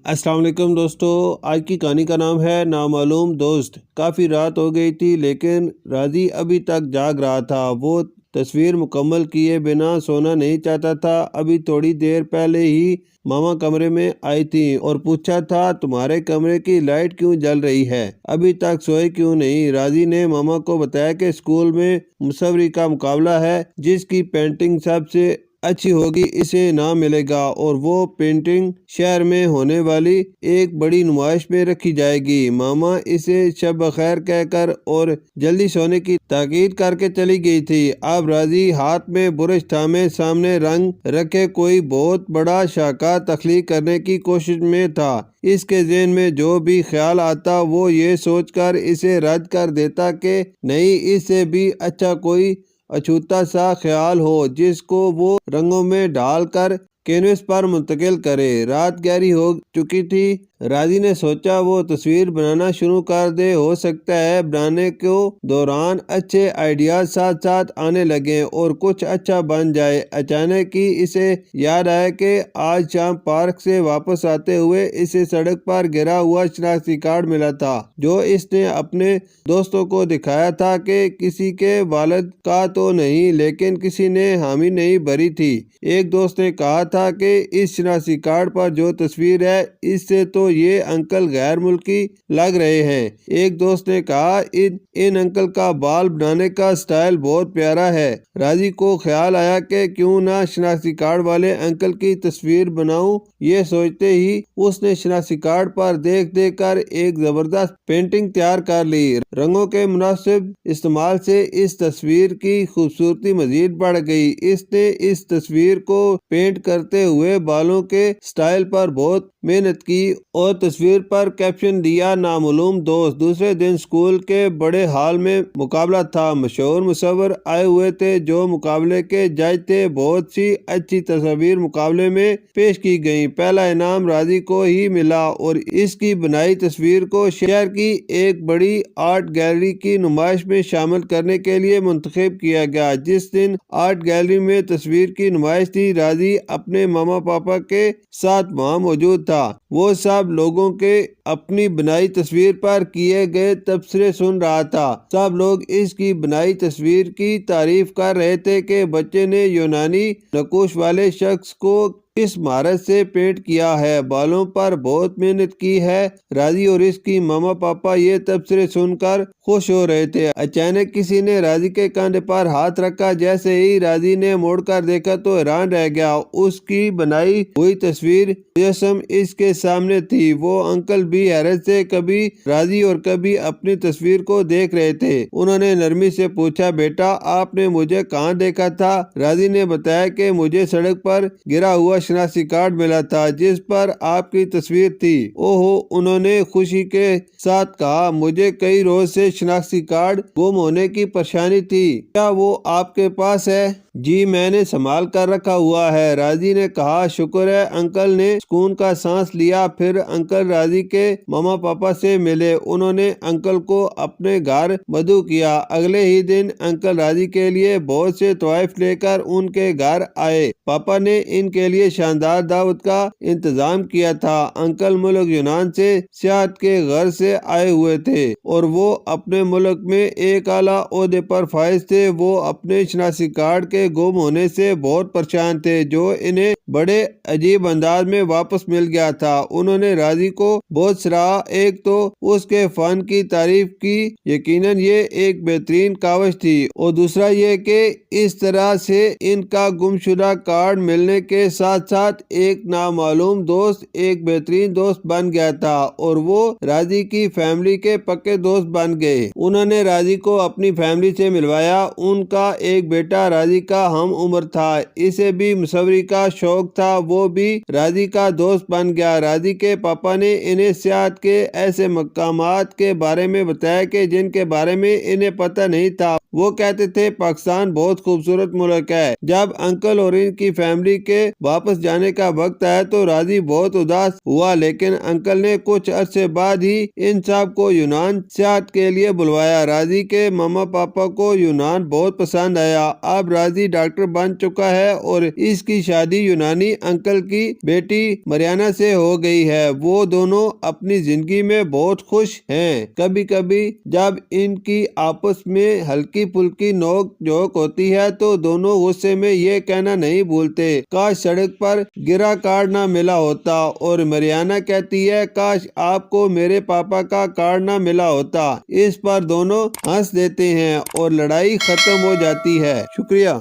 السلام علیکم دوستو، آج کی کہانی کا نام ہے نامعلوم دوست۔ کافی رات ہو گئی تھی لیکن راضی ابھی تک جاگ رہا تھا۔ وہ تصویر مکمل کیے بنا سونا نہیں چاہتا تھا۔ ابھی تھوڑی دیر پہلے ہی ماما کمرے میں آئی تھی اور پوچھا تھا تمہارے کمرے کی لائٹ کیوں جل رہی ہے، ابھی تک سوئے کیوں نہیں؟ راضی نے ماما کو بتایا کہ اسکول میں مصوری کا مقابلہ ہے، جس کی پینٹنگ سب سے اچھی ہوگی اسے انعام ملے گا، اور وہ پینٹنگ شہر میں ہونے والی ایک بڑی نمائش میں رکھی جائے گی۔ ماما اسے شب بخیر کہہ کر اور جلدی سونے کی تاکید کر کے چلی گئی تھی۔ اب راضی ہاتھ میں برش تھامے سامنے رنگ رکھے کوئی بہت بڑا شاہکار تخلیق کرنے کی کوشش میں تھا۔ اس کے ذہن میں جو بھی خیال آتا وہ یہ سوچ کر اسے رد کر دیتا کہ نہیں، اس سے بھی اچھا کوئی اچھوتا سا خیال ہو جس کو وہ رنگوں میں ڈال کر کینوس پر منتقل کرے۔ رات گہری ہو چکی تھی۔ راضی نے سوچا وہ تصویر بنانا شروع کر دے، ہو سکتا ہے بنانے کے دوران اچھے آئیڈیاز ساتھ ساتھ آنے لگیں اور کچھ اچھا بن جائے۔ اچانک ہی اسے یاد آیا کہ آج شام پارک سے واپس آتے ہوئے اسے سڑک پر گرا ہوا شناختی کارڈ ملا تھا، جو اس نے اپنے دوستوں کو دکھایا تھا کہ کسی کے والد کا تو نہیں، لیکن کسی نے حامی نہیں بھری تھی۔ ایک دوست نے کہا تھا کہ اس شناختی کارڈ پر جو تصویر ہے اس سے تو یہ انکل غیر ملکی لگ رہے ہیں۔ ایک دوست نے کہا ان انکل کا بال بنانے کا سٹائل بہت پیارا ہے۔ راضی کو خیال آیا کہ کیوں نہ شناختی کارڈ والے انکل کی تصویر بناؤں۔ یہ سوچتے ہی اس نے شناختی کارڈ پر دیکھ دیکھ کر ایک زبردست پینٹنگ تیار کر لی۔ رنگوں کے مناسب استعمال سے اس تصویر کی خوبصورتی مزید بڑھ گئی۔ اس نے اس تصویر کو پینٹ کرتے ہوئے بالوں کے سٹائل پر بہت محنت کی اور تصویر پر کیپشن دیا نامعلوم دوست۔ دوسرے دن اسکول کے بڑے ہال میں مقابلہ تھا۔ مشہور مصور آئے ہوئے تھے جو مقابلے کے جج تھے۔ بہت سی اچھی تصاویر مقابلے میں پیش کی گئیں۔ پہلا انعام راضی کو ہی ملا اور اس کی بنائی تصویر کو شہر کی ایک بڑی آرٹ گیلری کی نمائش میں شامل کرنے کے لیے منتخب کیا گیا۔ جس دن آرٹ گیلری میں تصویر کی نمائش تھی، راضی اپنے ماما پاپا کے ساتھ وہاں موجود تھا۔ وہ سب لوگوں کے اپنی بنائی تصویر پر کیے گئے تبصرے سن رہا تھا۔ سب لوگ اس کی بنائی تصویر کی تعریف کر رہے تھے کہ بچے نے یونانی نقوش والے شخص کو کس مہارت سے پینٹ کیا ہے، بالوں پر بہت محنت کی ہے۔ راضی اور اس کی ماما پاپا یہ تبصرے سن کر خوش ہو رہے تھے۔ اچانک کسی نے راضی کے کاندھے پر ہاتھ رکھا۔ جیسے ہی راضی نے موڑ کر دیکھا تو حیران رہ گیا۔ اس کی بنائی ہوئی تصویر مجسم اس کے سامنے تھی۔ وہ انکل بھی حیرت سے کبھی راضی اور کبھی اپنی تصویر کو دیکھ رہے تھے۔ انہوں نے نرمی سے پوچھا، بیٹا آپ نے مجھے کہاں دیکھا تھا؟ راضی نے بتایا کہ مجھے سڑک پر گرا ہوا شناختی کارڈ ملا تھا جس پر آپ کی تصویر تھی۔ اوہو، انہوں نے خوشی کے ساتھ کہا، مجھے کئی روز سے شناختی کارڈ گم ہونے کی پریشانی تھی۔ کیا وہ آپ کے پاس ہے؟ جی، میں نے سنبھال کر رکھا ہوا ہے، راضی نے کہا۔ شکر ہے۔ انکل نے سکون کا سانس لیا۔ پھر انکل راضی کے ماما پاپا سے ملے۔ انہوں نے انکل کو اپنے گھر مدعو کیا۔ اگلے ہی دن انکل راضی کے لیے بہت سے تحائف لے کر ان کے گھر آئے۔ پاپا نے ان کے لیے شاندار دعوت کا انتظام کیا تھا۔ انکل ملک یونان سے سیاحت کے غرض سے آئے ہوئے تھے اور وہ اپنے ملک میں ایک اعلیٰ عہدے پر فائز تھے۔ وہ اپنے شناختی کارڈ کے گم ہونے سے بہت پریشان تھے جو انہیں بڑے عجیب انداز میں واپس مل گیا تھا۔ انہوں نے راضی کو بہت سراہا۔ ایک تو اس کے فن کی تعریف کی، یقیناً یہ ایک بہترین کاوش تھی، اور دوسرا یہ کہ اس طرح سے ان کا گمشدہ کارڈ ملنے کے ساتھ ساتھ ایک نامعلوم دوست ایک بہترین دوست بن گیا تھا اور وہ راضی کی فیملی کے پکے دوست بن گئے۔ انہوں نے راضی کو اپنی فیملی سے ملوایا۔ ان کا ایک بیٹا راضی کا ہم عمر تھا، اسے بھی مصوری کا شوق تھا، وہ بھی راضی کا دوست بن گیا۔ راضی کے پاپا نے انہیں سیاحت کے ایسے مقامات کے بارے میں بتایا کہ جن کے بارے میں انہیں پتہ نہیں تھا۔ وہ کہتے تھے پاکستان بہت خوبصورت ملک ہے۔ جب انکل اور ان کی فیملی کے واپس جانے کا وقت آیا تو راضی بہت اداس ہوا، لیکن انکل نے کچھ عرصے بعد ہی ان سب کو یونان سیاحت کے لیے بلوایا۔ راضی کے ماما پاپا کو یونان بہت پسند آیا۔ اب راضی ڈاکٹر بن چکا ہے اور اس کی شادی یونان یونانی انکل کی بیٹی مریانا سے ہو گئی ہے۔ وہ دونوں اپنی زندگی میں بہت خوش ہیں۔ کبھی کبھی جب ان کی آپس میں ہلکی پھلکی نوک جھوک ہوتی ہے تو دونوں غصے میں یہ کہنا نہیں بھولتے، کاش سڑک پر گرا کارڈ نہ ملا ہوتا، اور مریانا کہتی ہے کاش آپ کو میرے پاپا کا کارڈ نہ ملا ہوتا۔ اس پر دونوں ہنس دیتے ہیں اور لڑائی ختم ہو جاتی ہے۔ شکریہ۔